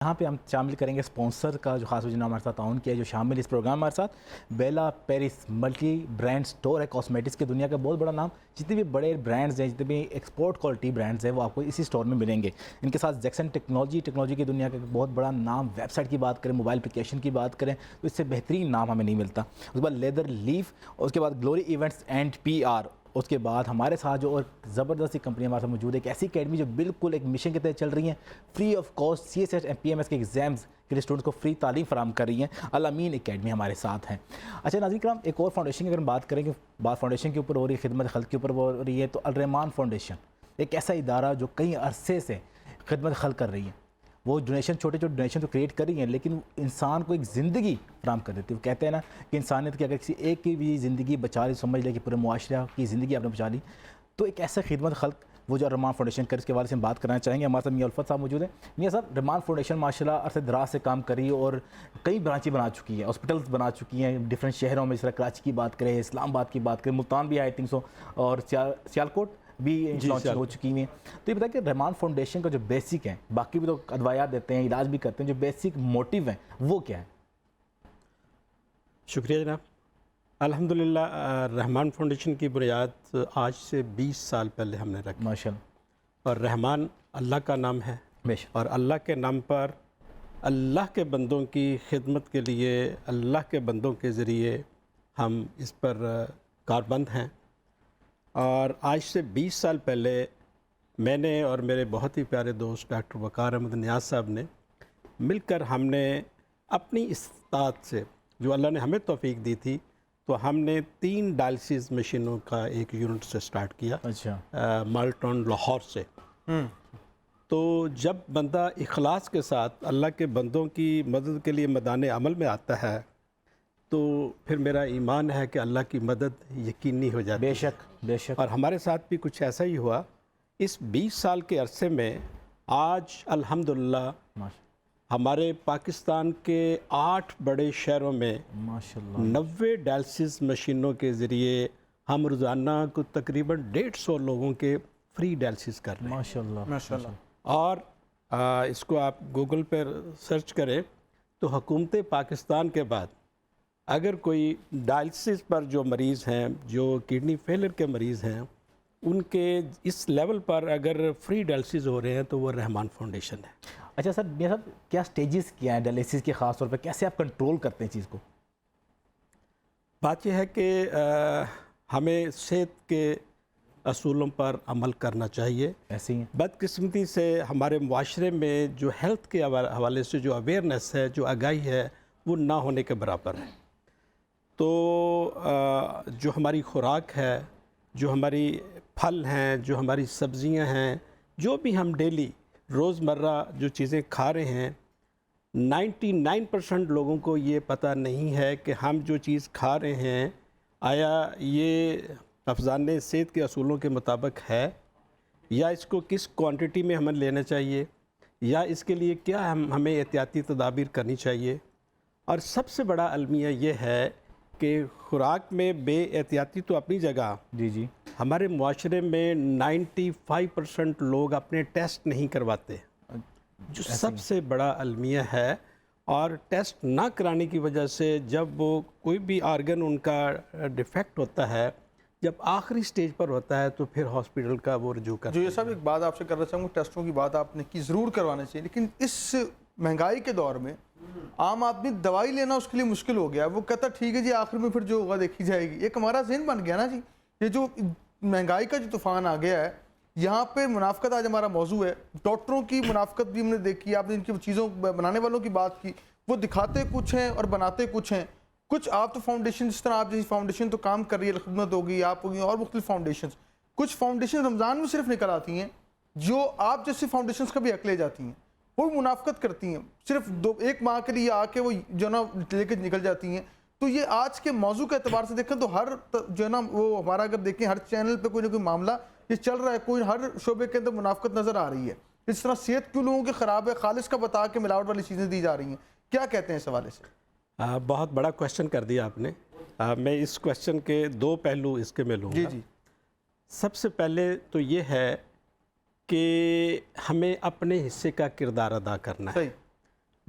یہاں پہ ہم شامل کریں گے اسپانسر کا جو خاص جنہوں نے ہمارے ساتھ تعاون کیا ہے، جو شامل اس پروگرام ہمارے ساتھ بیلا پیرس ملٹی برانڈ سٹور ہے، کاسمیٹکس کی دنیا کا بہت بڑا نام. جتنے بھی بڑے برانڈز ہیں، جتنے بھی ایکسپورٹ کوالٹی برانڈز ہیں، وہ آپ کو اسی سٹور میں ملیں گے. ان کے ساتھ جیکسن ٹیکنالوجی کی دنیا کا بہت بڑا نام. ویب سائٹ کی بات کریں، موبائل اپلیکیشن کی بات کریں تو اس سے بہترین نام ہمیں نہیں ملتا. اس کے بعد لیدر لیف، اور اس کے بعد گلوری ایونٹس اینڈ PR. اس کے بعد ہمارے ساتھ جو اور زبردست کمپنی ہمارے ساتھ موجود ہے، ایک ایسی اکیڈمی جو بالکل ایک مشن کے تحت چل رہی ہیں، فری آف کاسٹ CSH اور PMS کے ایگزامز کے لیے اسٹوڈنٹس کو فری تعلیم فراہم کر رہی ہیں. الامین اکیڈمی ہمارے ساتھ ہیں. اچھا ناظرین کرام، ایک اور فاؤنڈیشن کی اگر ہم بات کریں کہ بات فاؤنڈیشن کے اوپر ہو رہی ہے، خدمت خلق کے اوپر ہو رہی ہے، تو الرحمان فاؤنڈیشن ایک ایسا ادارہ جو کئی عرصے سے خدمت خلق کر رہی ہے. وہ چھوٹے ڈونیشن تو کریٹ کر رہی ہیں، لیکن انسان کو ایک زندگی فراہم کر دیتی ہے. وہ کہتے ہیں نا کہ انسانیت کی اگر کسی ایک کی بھی زندگی بچا لی، سمجھ لے کہ پورے معاشرہ کی زندگی آپ نے بچا لی. تو ایک ایسا خدمت خلق وہ جو الرحمان فاؤنڈیشن کر، اس کے حوالے سے ہم بات کرنا چاہیں گے. ہمارے ساتھ میاں الفت صاحب موجود ہیں. میاں صاحب، الرحمان فاؤنڈیشن ماشاءاللہ عرصے دراز سے کام کری اور کئی برانچیں بنا چکی ہے، ہاسپٹلس بنا چکی ہیں ڈفرینٹ شہروں میں، جس طرح کراچی کی بات کریں، اسلام آباد کی بات کریں، ملتان بھی آئی تھنک سو، اور سیالکوٹ بھی لانچ ہو چکی ہیں. تو یہ بتائیں کہ رحمان فاؤنڈیشن کا جو بیسک ہے، باقی بھی تو ادویات دیتے ہیں، علاج بھی کرتے ہیں، جو بیسک موٹیو ہیں وہ کیا ہے؟ شکریہ جناب. الحمدللہ رحمان فاؤنڈیشن کی بنیاد آج سے 20 سال پہلے ہم نے رکھی. ماشاءاللہ. اور رحمان اللہ کا نام ہے، اور اللہ کے نام پر اللہ کے بندوں کی خدمت کے لیے، اللہ کے بندوں کے ذریعے ہم اس پر کاربند ہیں. اور آج سے 20 سال پہلے میں نے اور میرے بہت ہی پیارے دوست ڈاکٹر وقار احمد نیاز صاحب نے مل کر ہم نے اپنی استطاعت سے، جو اللہ نے ہمیں توفیق دی تھی، تو ہم نے 3 ڈائلسس مشینوں کا ایک یونٹ سے سٹارٹ کیا. اچھا. مالٹون لاہور سے. تو جب بندہ اخلاص کے ساتھ اللہ کے بندوں کی مدد کے لیے میدان عمل میں آتا ہے، تو پھر میرا ایمان ہے کہ اللہ کی مدد یقینی ہو جاتی ہے. بے شک بے شک. اور ہمارے ساتھ بھی کچھ ایسا ہی ہوا. اس 20 سال کے عرصے میں آج الحمدللہ ہمارے پاکستان کے 8 بڑے شہروں میں ماشاءاللہ 90 ڈائلسس مشینوں کے ذریعے ہم روزانہ کو تقریباً 150 لوگوں کے فری ڈائلسس کر رہے ہیں. ماشاءاللہ ماشاءاللہ. اور اس کو آپ گوگل پر سرچ کریں تو حکومت پاکستان کے بعد اگر کوئی ڈائلسس پر جو مریض ہیں، جو کڈنی فیلر کے مریض ہیں، ان کے اس لیول پر اگر فری ڈائلسس ہو رہے ہیں تو وہ رحمان فاؤنڈیشن ہے. اچھا سر، میاں صاحب کیا سٹیجز کیا ہیں ڈائلسس کے، خاص طور پہ کیسے آپ کنٹرول کرتے ہیں چیز کو؟ بات یہ ہے کہ ہمیں صحت کے اصولوں پر عمل کرنا چاہیے. ایسے ہی ہیں. بدقسمتی سے ہمارے معاشرے میں جو ہیلتھ کے حوالے سے جو اویئرنیس ہے، جو آگاہی ہے، وہ نہ ہونے کے برابر ہے. تو جو ہماری خوراک ہے، جو ہماری پھل ہیں، جو ہماری سبزیاں ہیں، جو بھی ہم ڈیلی روزمرہ جو چیزیں کھا رہے ہیں، 99% لوگوں کو یہ پتہ نہیں ہے کہ ہم جو چیز کھا رہے ہیں آیا یہ افزان صحت کے اصولوں کے مطابق ہے، یا اس کو کس کوانٹٹی میں ہمیں لینا چاہیے، یا اس کے لیے کیا ہمیں احتیاطی تدابیر کرنی چاہیے. اور سب سے بڑا المیہ یہ ہے کہ خوراک میں بے احتیاطی تو اپنی جگہ، جی ہمارے معاشرے میں 95% لوگ اپنے ٹیسٹ نہیں کرواتے، جو سب سے بڑا المیہ ہے. اور ٹیسٹ نہ کرانے کی وجہ سے جب وہ کوئی بھی آرگن ان کا ڈیفیکٹ ہوتا ہے، جب آخری سٹیج پر ہوتا ہے، تو پھر ہاسپٹل کا وہ رجوع کرتا ہے. جو یہ صاحب ایک بات آپ سے کرنا چاہوں گا، ٹیسٹوں کی بات آپ نے کی، ضرور کروانا چاہیے، لیکن اس مہنگائی کے دور میں عام آدمی دوائی لینا اس کے لیے مشکل ہو گیا ہے. وہ کہتا ٹھیک ہے جی، آخر میں پھر جو ہوگا دیکھی جائے گی. ایک ہمارا ذہن بن گیا نا جی، یہ جو مہنگائی کا جو طوفان آ گیا ہے، یہاں پہ منافقت آج ہمارا موضوع ہے. ڈاکٹروں کی منافقت بھی ہم نے دیکھی. آپ نے ان کی چیزوں بنانے والوں کی بات کی، وہ دکھاتے کچھ ہیں اور بناتے کچھ ہیں. کچھ آپ تو فاؤنڈیشن، جس طرح آپ جیسی فاؤنڈیشن تو کام کر رہی ہے، خدمت ہوگی، آپ ہوگی، اور مختلف فاؤنڈیشنز. کچھ فاؤنڈیشن رمضان میں صرف نکل آتی ہیں جو آپ جیسی فاؤنڈیشنز کا بھی حق لے جاتی ہیں. وہ منافقت کرتی ہیں، صرف ایک ماہ کے لیے آ کے وہ جو نا لے کے نکل جاتی ہیں. تو یہ آج کے موضوع کے اعتبار سے دیکھیں تو ہر جو ہے نا وہ ہمارا اگر دیکھیں ہر چینل پہ کوئی نہ کوئی معاملہ یہ چل رہا ہے. کوئی ہر شعبے کے اندر منافقت نظر آ رہی ہے. اس طرح صحت کیوں لوگوں کی خراب ہے، خالص کا بتا کے ملاوٹ والی چیزیں دی جا رہی ہیں. کیا کہتے ہیں اس حوالے سے؟ بہت بڑا کویشچن کر دیا آپ نے. میں اس کویشچن کے 2 پہلو اس کے میں لوں گا. جی. سب سے پہلے تو یہ ہے کہ ہمیں اپنے حصے کا کردار ادا کرنا ہے. صحیح.